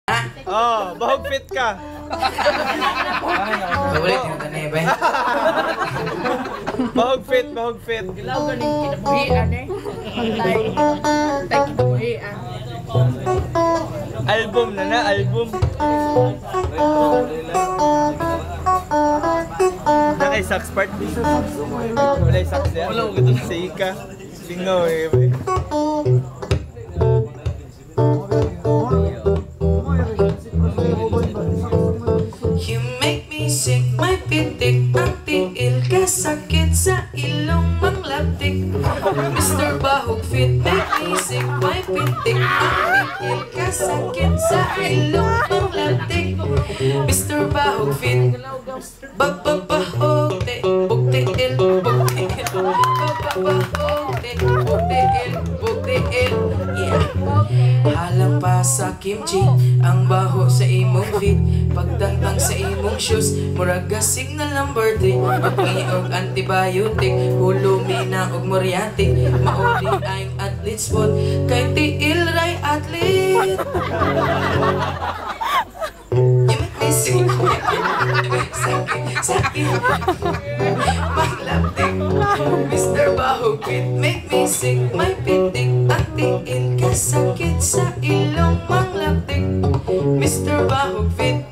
Oh, bahog fit ka. Ulit yung tanay ba? Bahog fit, bahog fit. Ilaw galing kinabuhian eh. Tay kinabuhian. Album na, album. Nakay sax part. Wala yung sax yan. Wala ko sa ika. Singaw eh. You make me sick, my pitik. Ang tiil kasakit sa ilong manglaptik. Mr. Bahog Fit, make me sick, my pitik. Ang tiil kasakit sa ilong manglaptik. Mr. Bahog Fit, bababahog te, bugtiil, bugtiil. Bababahog te, bugtiil, bugtiil. Yeah. Halang pa sa kimchi, ang baho sa imong feet. Pagtangtang sa imong shoes, murag signal number 3. Pag-iog antibiotic, hulumina og moriatic. Mauli ay athlete spot, kay tiil ray athlete. You make me sick, sakit, maglaptik. Mr. Bahog Fit, make me sick, my pitik. Ang tiil kasakit sa ilong manglaptik. Mr. Bahog Fit,